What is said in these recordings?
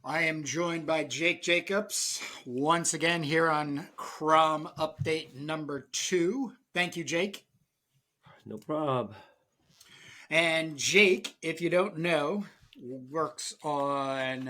I am joined by Jake Jacobs once again here on CROM update number 2. Thank you, Jake. No prob. And Jake, if you don't know, works on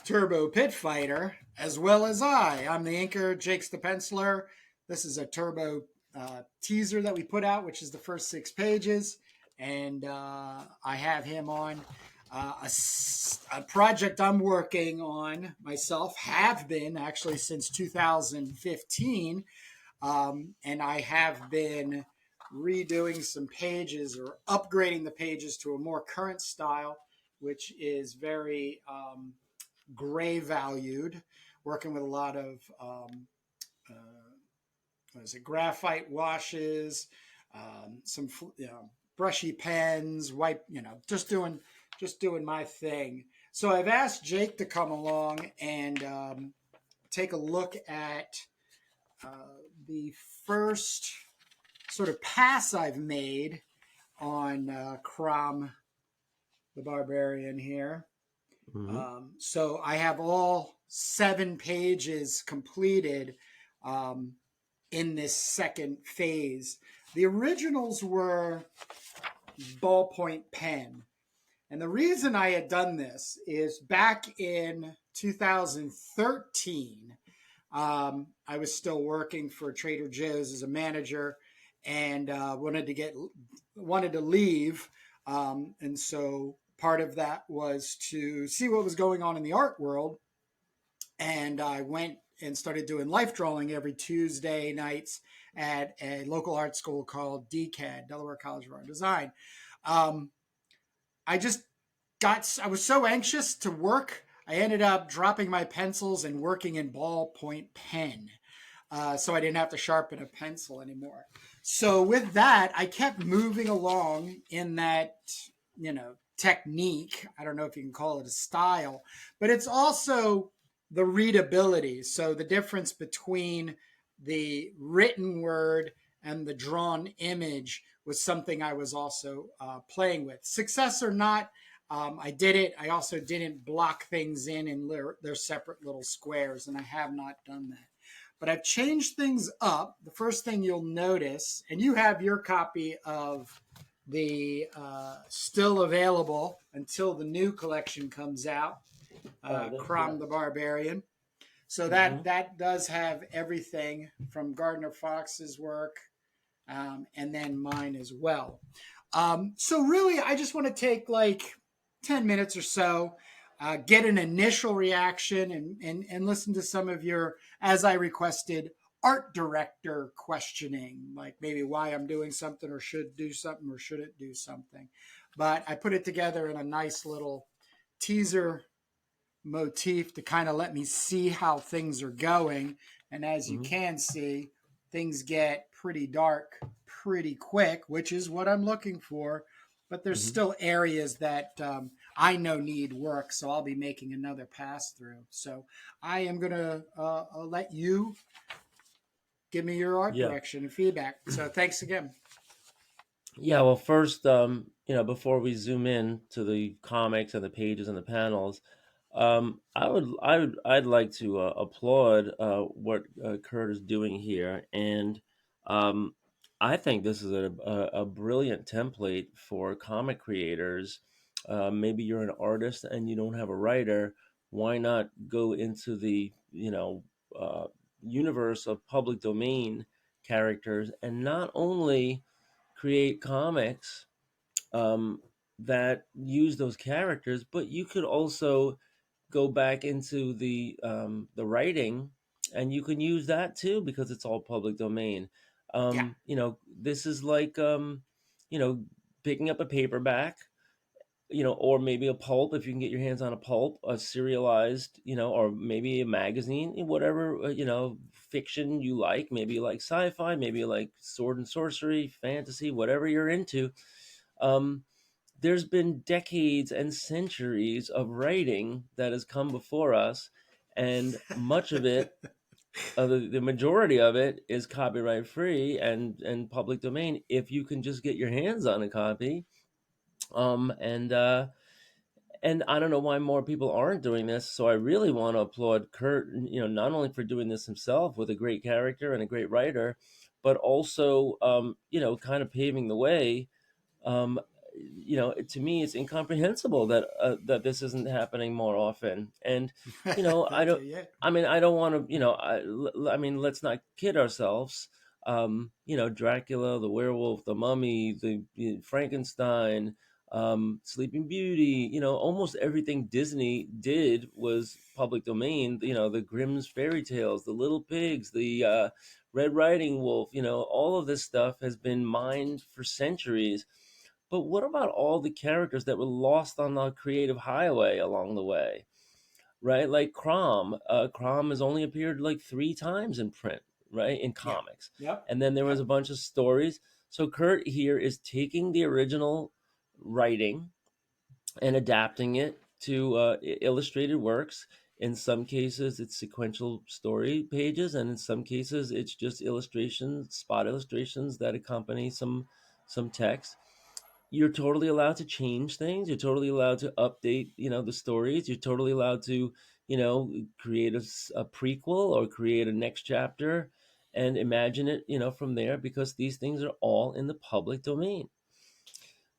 Turbo Pit Fighter as well as I. I'm the inker, Jake's the penciler. This is a Turbo teaser that we put out, which is the first 6 pages. And I have him on a project I'm working on myself, have been actually since 2015. And I have been redoing some pages or upgrading the pages to a more current style, which is very gray valued, working with a lot of uh, what is it, graphite washes, some brushy pens, white, just doing my thing. So I've asked Jake to come along and take a look at the first sort of pass I've made on CROM the Barbarian here. Hmm. So I have all 7 pages completed um, in this second phase. The originals were ballpoint pen. And the reason I had done this is back in 2013, I was still working for Trader Joe's as a manager and wanted to leave. And so part of that was to see what was going on in the art world. And I went and started doing life drawing every Tuesday nights at a local art school called DCAD, Delaware College of Art and Design. Um, I just I was so anxious to work. I ended up dropping my pencils and working in ballpoint pen. So I didn't have to sharpen a pencil anymore. So with that, I kept moving along in that, technique. I don't know if you can call it a style, but it's also the readability. So the difference between the written word and the drawn image was something I was also playing with. Success or not, I did it. I also didn't block things in their separate little squares, and I have not done that. But I've changed things up. The first thing you'll notice, and you have your copy of the still available until the new collection comes out, Oh, yeah. CROM the Barbarian. So Hmm. that does have everything from Gardner Fox's work, and then mine as well. So really, I just want to take like 10 minutes or so, get an initial reaction, and listen to some of your, as I requested, art director questioning, like maybe why I'm doing something or should do something or shouldn't do something. But I put it together in a nice little teaser motif to kind of let me see how things are going. And as you Hmm. can see, things get pretty dark pretty quick, which is what I'm looking for. But there's Hmm. still areas that I know need work, so I'll be making another pass through. So I am going to let you give me your art Yeah. direction and feedback. So thanks again. Yeah. Well, first, before we zoom in to the comics and the pages and the panels, I'd like to applaud what Kurt is doing here, and um, I think this is a brilliant template for comic creators. Maybe you're an artist and you don't have a writer. Why not go into the uh, universe of public domain characters and not only create comics um, that use those characters, but you could also go back into the writing, and you can use that too because it's all public domain. Yeah. This is like you know picking up a paperback, or maybe a pulp if you can get your hands on a pulp, a serialized, or maybe a magazine, whatever, fiction you like. Maybe you like sci-fi, maybe you like sword and sorcery, fantasy, whatever you're into. Um, there's been decades and centuries of writing that has come before us, and much of it, the majority of it, is copyright free and public domain if you can just get your hands on a copy. And And I don't know why more people aren't doing this. So I really want to applaud Kurt, not only for doing this himself with a great character and a great writer, but also, kind of paving the way. um, to me, it's incomprehensible that this isn't happening more often. And I Thank you. don't. Yeah. I mean, I don't want to. I mean, let's not kid ourselves. Dracula, the werewolf, the mummy, the Frankenstein, Sleeping Beauty. Almost everything Disney did was public domain. The Grimm's fairy tales, the Little Pigs, the Red Riding Wolf. All of this stuff has been mined for centuries. But what about all the characters that were lost on the creative highway along the way, right? Like CROM. CROM has only appeared like 3 times in print, right? In Yeah. comics. Yep. And then there was a Yep. bunch of stories. So Kurt here is taking the original writing and adapting it to illustrated works. In some cases, it's sequential story pages, and in some cases, it's just illustrations, spot illustrations that accompany some text. You're totally allowed to change things. You're totally allowed to update, the stories. You're totally allowed to, create a prequel or create a next chapter and imagine it, from there, because these things are all in the public domain.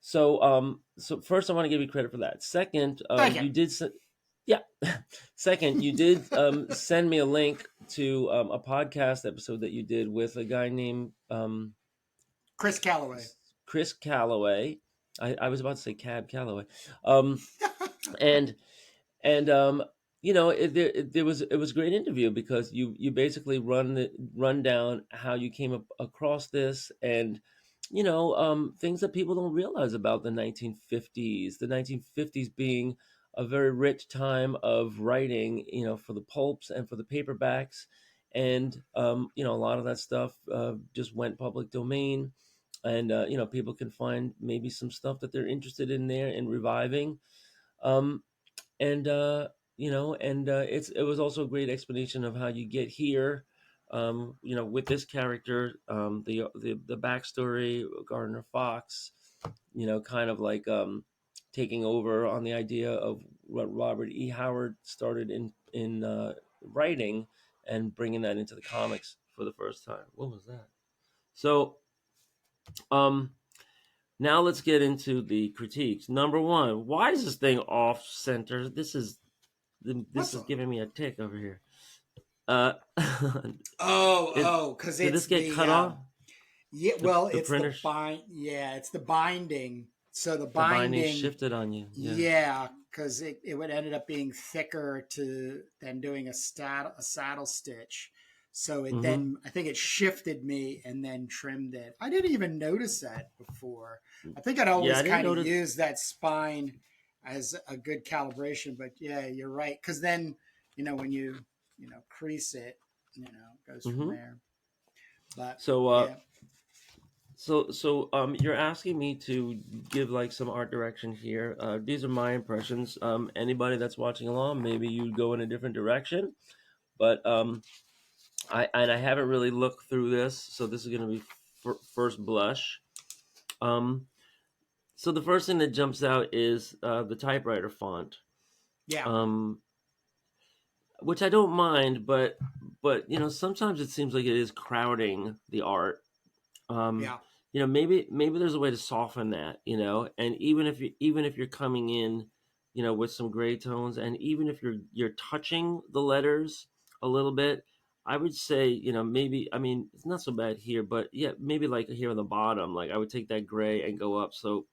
So first, I want to give you credit for that. Second, Thank you. you did, yeah. Second, you did send me a link to a podcast episode that you did with a guy named Chris Calloway. Chris Calloway. I was about to say Cab Calloway. Um, and and it was a great interview because you basically run down how you came across this, and things that people don't realize about the 1950s. The 1950s being a very rich time of writing, for the pulps and for the paperbacks. And a lot of that stuff just went public domain, and people can find maybe some stuff that they're interested in there and reviving. um, and it was also a great explanation of how you get here, with this character, the backstory, Gardner Fox, kind of like taking over on the idea of what Robert E. Howard started in writing, and bringing that into the comics for the first time. What was that? So um now let's get into the critiques. Number one, why is this thing off center? This What's is giving me a tick over here. Is because did it's this get the cut off? yeah. Well, The it's the printer, bind. Yeah, it's the binding. So the the binding binding. shifted on you. Yeah. Yeah, because it would ended up being thicker to than doing a saddle stitch. So it Mm-hmm. then I think it shifted me and then trimmed it. I didn't even notice that before. I think I'd Yeah, always I didn't kind of notice. use that spine as a good calibration. But yeah, you're right. Because then when you crease it, it goes from Mm-hmm. there. But So yeah, you're asking me to give like some art direction here. These are my impressions. Anybody that's watching along, maybe you'd go in a different direction, but I haven't really looked through this, so this is going to be first blush. Um, so the first thing that jumps out is the typewriter font, yeah, um, which I don't mind, but sometimes it seems like it is crowding the art. Um, yeah, maybe there's a way to soften that, and even if you're coming in, with some gray tones, and even if you're touching the letters a little bit, I would say, maybe, I mean, it's not so bad here, but yeah, maybe like here on the bottom, like I would take that gray and go up, so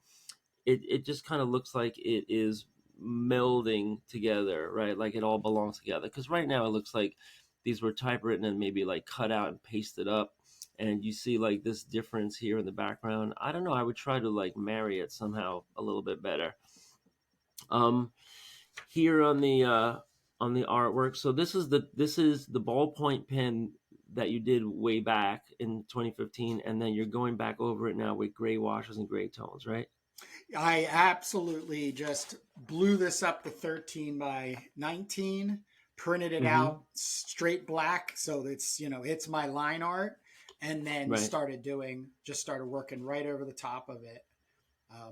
it just kind of looks like it is melding together, right? Like it all belongs together. Because right now it looks like these were typewritten and maybe like cut out and pasted up. And you see like this difference here in the background. I don't know. I would try to like marry it somehow a little bit better. Um, Here on the artwork. So this is the ballpoint pen that you did way back in 2015, and then you're going back over it now with gray washes and gray tones, right? I absolutely just blew this up to 13 by 19, printed it Mm-hmm. out straight black. So it's my line art. And then Right. started working right over the top of it.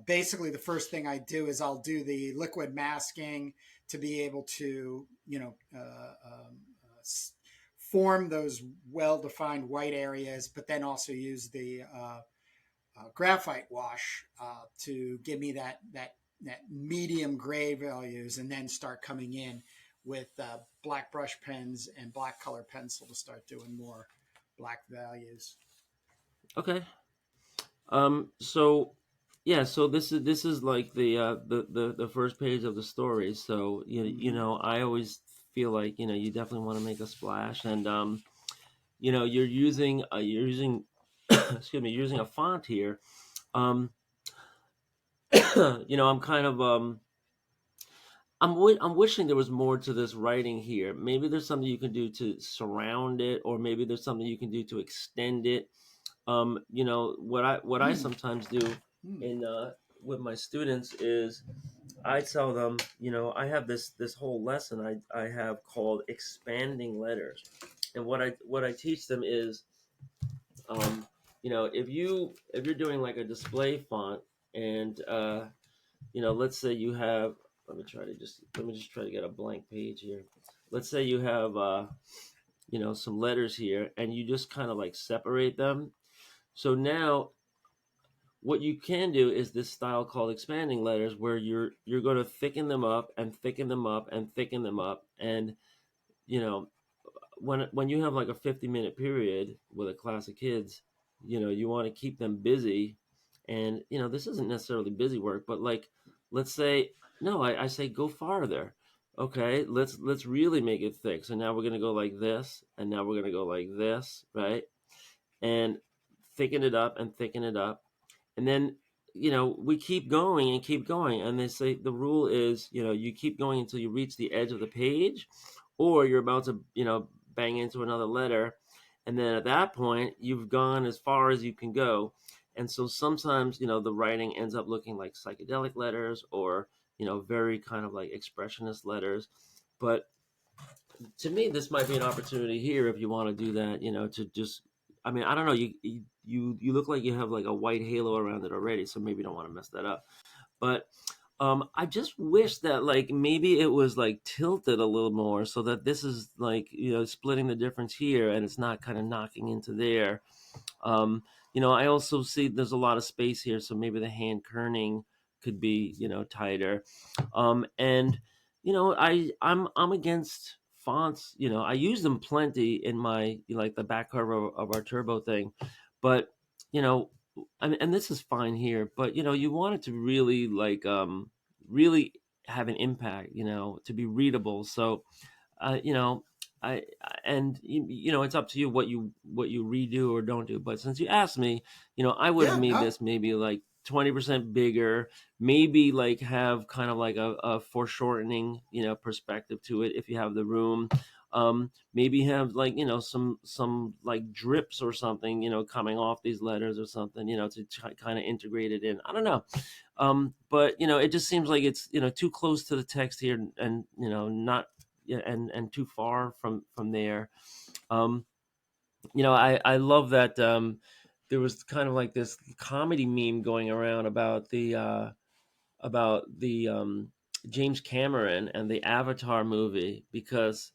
Basically, the first thing I do is I'll do the liquid masking to be able to, form those well-defined white areas, but then also use the graphite wash to give me that medium gray values, and then start coming in with black brush pens and black color pencil to start doing more black values. Okay. So yeah, so this is like the first page of the story. So Mm-hmm. I always feel like you definitely want to make a splash, and you're using excuse me, using a font here. Um, I'm kind of I'm wishing there was more to this writing here. Maybe there's something you can do to surround it, or maybe there's something you can do to extend it. What I Mm. sometimes do Mm. in with my students is I tell them, I have this whole lesson I have called expanding letters, and what I teach them is, um, if you're doing like a display font, and let's say you have, let me just try to get a blank page here. Let's say you have some letters here, and you just kind of like separate them. So now what you can do is this style called expanding letters, where you're going to thicken them up and thicken them up and thicken them up. And you know when you have like a 50-minute period with a class of kids, you want to keep them busy. And this isn't necessarily busy work, but like, let's say, no, I say go farther. Okay, let's really make it thick. So now we're going to go like this, and now we're going to go like this, right? And thicken it up and thicken it up. And then we keep going and keep going, and they say the rule is, you keep going until you reach the edge of the page, or you're about to bang into another letter, and then at that point you've gone as far as you can go. And so sometimes the writing ends up looking like psychedelic letters, or very kind of like expressionist letters. But to me, this might be an opportunity here, if you want to do that, to just, I mean, I don't know, you look like you have like a white halo around it already, so maybe you don't want to mess that up. But I just wish that like maybe it was like tilted a little more, so that this is like splitting the difference here, and it's not kind of knocking into there. um, I also see there's a lot of space here, so maybe the hand kerning could be tighter. And I'm against fonts. I use them plenty in my, like, the back cover of our turbo thing, but you know I mean, and this is fine here, but you want it to really like really have an impact, to be readable. So uh, you know, and it's up to you what you redo or don't do. But since you asked me, I would have Yeah, made no, this maybe like 20% bigger, maybe like have kind of like a foreshortening, perspective to it if you have the room. Maybe have like some like drips or something, coming off these letters or something, to kind of integrate it in. I don't know. But it just seems like it's too close to the text here, and not, yeah, and too far from there. Um, I love that there was kind of like this comedy meme going around about the James Cameron and the Avatar movie, because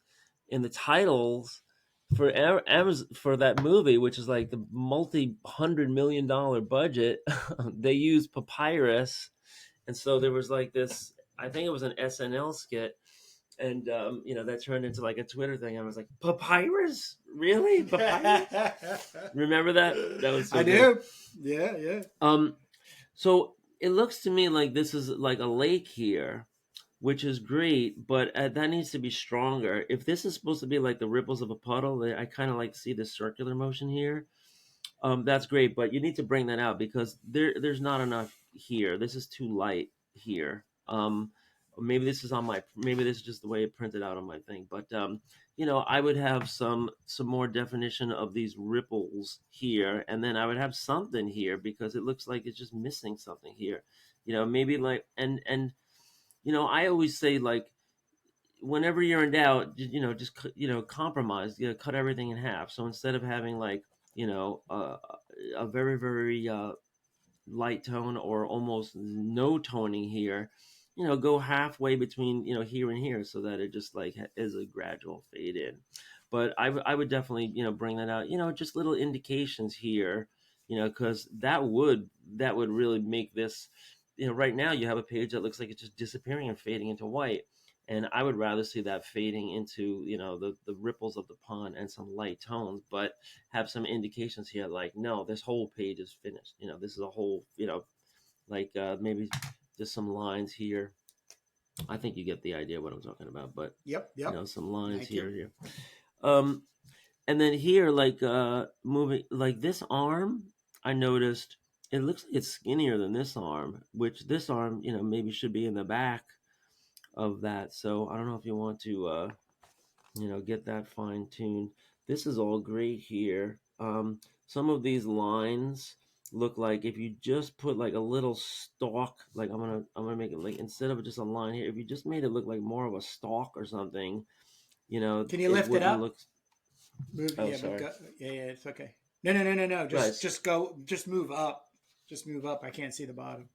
in the titles for for that movie, which is like the multi-$100 million budget, they used papyrus. And so there was like this, I think it was an SNL skit, and that turned into like a Twitter thing. I was like, papyrus, really, papyrus? Remember that? That was so I good. do. Yeah, yeah. Um, so it looks to me like this is like a lake here, which is great, but that needs to be stronger. If this is supposed to be like the ripples of a puddle, I kind of like see the circular motion here. That's great, but you need to bring that out, because there's not enough here. This is too light here. Maybe this is on my, maybe this is just the way it printed out on my thing. But I would have some more definition of these ripples here, and then I would have something here, because it looks like it's just missing something here. Maybe like, and I always say, like, whenever you're in doubt, just compromise. Cut everything in half. So instead of having like a very very light tone or almost no toning here, go halfway between, here and here, so that it just like is a gradual fade in. But I would definitely, bring that out, just little indications here, because that would really make this, right now you have a page that looks like it's just disappearing and fading into white. And I would rather see that fading into, the ripples of the pond and some light tones, but have some indications here like, no, this whole page is finished. This is a whole, like maybe just some lines here. I think you get the idea what I'm talking about, but Yep. Yep. some lines Thank you. here. Um, and then here, like moving, like this arm, I noticed it looks like it's skinnier than this arm, which this arm, maybe should be in the back of that. So I don't know if you want to, get that fine tuned. This is all great here. Some of these lines look like if you just put like a little stalk, like I'm gonna make it like instead of just a line here, if you just made it look like more of a stalk or something, Can you it lift it wouldn't up? look. Move. Oh, Yeah. Move. sorry. Go, yeah. Yeah. It's okay. No. No. No. No. No. Right. Just go. Just move up. Just move up. I can't see the bottom.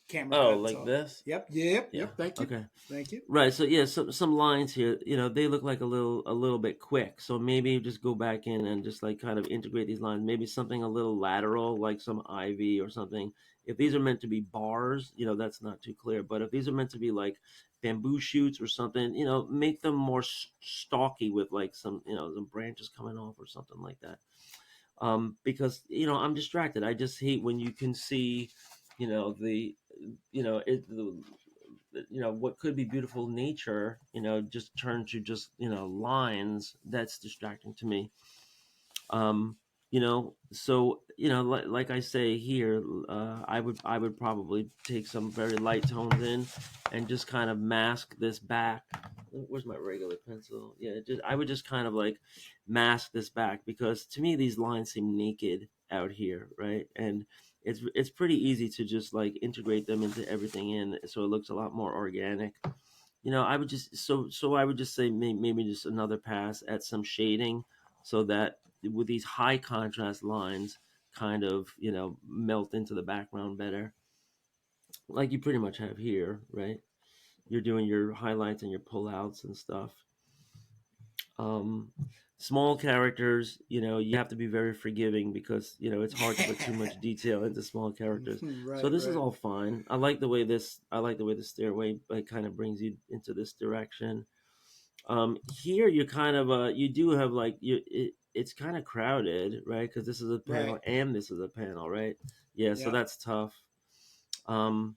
Camera Oh, cuts like off. this. Yep. Yep. Yeah. Yep. Thank you. Okay. Thank you. Right. So yeah, some lines here, they look like a little bit quick. So maybe just go back in and just like kind of integrate these lines. Maybe something a little lateral, like some ivy or something. If these are meant to be bars, that's not too clear. But if these are meant to be like bamboo shoots or something, make them more stalky with like some branches coming off or something like that. Because I'm distracted. I just hate when you can see, the what could be beautiful nature, just turn to just lines. That's distracting to me. So like I say here, I would probably take some very light tones in and just kind of mask this back. Where's my regular pencil? Yeah, I would just kind of like mask this back, because to me these lines seem naked out here, right? And it's pretty easy to just like integrate them into everything in, so it looks a lot more organic. I would just so I would just say maybe just another pass at some shading, so that with these high contrast lines kind of melt into the background better, like you pretty much have here, right? You're doing your highlights and your pullouts and stuff. um Small characters, you have to be very forgiving, because it's hard to put too much detail into small characters. So Right. this is Right. all fine. I like the way the stairway like kind of brings you into this direction. Here you kind of you do have like it's kind of crowded, right? Because this is a Right. panel and this is a panel, right? Yeah, so Yeah. that's tough. um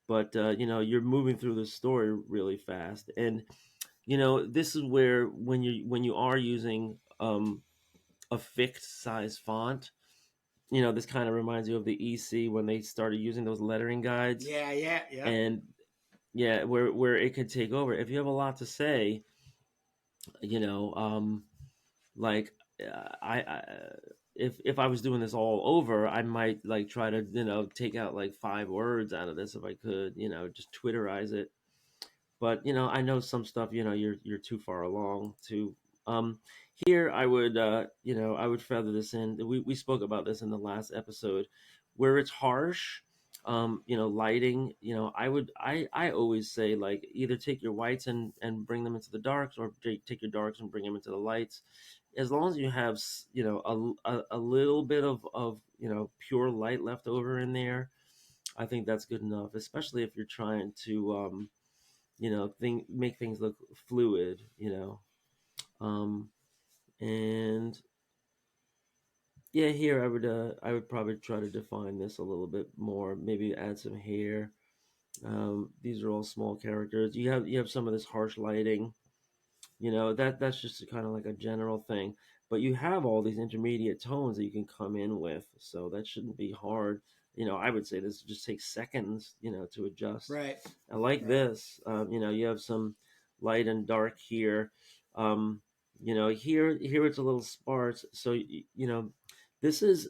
but you're moving through the story really fast. And this is where when you are using a fixed size font, this kind of reminds you of the EC when they started using those lettering guides. Yeah. Yeah. Yep. And yeah, where it could take over if you have a lot to say. you know like I if I was doing this all over, I might like try to take out like 5 words out of this if I could, just Twitterize it. But I know some stuff, you're too far along to. um Here I would feather this in. We spoke about this in the last episode, where it's harsh. Lighting, I always say, like, either take your whites and bring them into the darks, or take your darks and bring them into the lights. As long as you have a little bit of pure light left over in there, I think that's good enough, especially if you're trying to make things look fluid. Um and yeah, here I would probably try to define this a little bit more, maybe add some hair. These are all small characters. You have some of this harsh lighting. That's just kind of like a general thing. But you have all these intermediate tones that you can come in with, so that shouldn't be hard. I would say this just takes seconds, to adjust. Right. I like Right. this. You have some light and dark here. Here it's a little sparse. So this is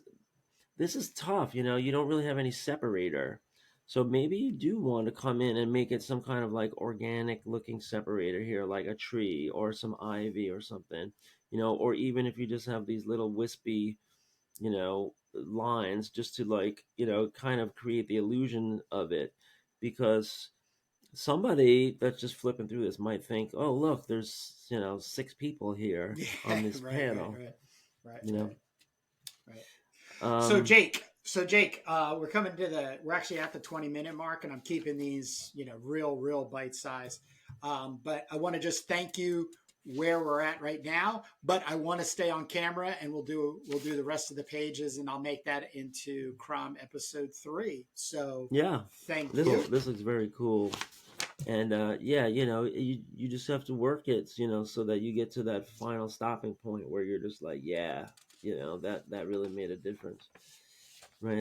this is tough. You don't really have any separator. So maybe you do want to come in and make it some kind of like organic looking separator here, like a tree or some ivy or something. Or even if you just have these little wispy, lines just to, like, kind of create the illusion of it, because somebody that's just flipping through this might think, oh, look, there's, 6 people here Yeah, on this right, right, panel, right, right, you know. right, right. So Um, Jake, we're coming to we're actually at the 20-minute mark, and I'm keeping these, real bite size. But I want to just thank you where we're at right now. But I want to stay on camera, and we'll do the rest of the pages, and I'll make that into CROM episode 3. So yeah, thank this you. this looks very cool. And yeah, you just have to work it, so that you get to that final stopping point where you're just like, yeah, that really made a difference.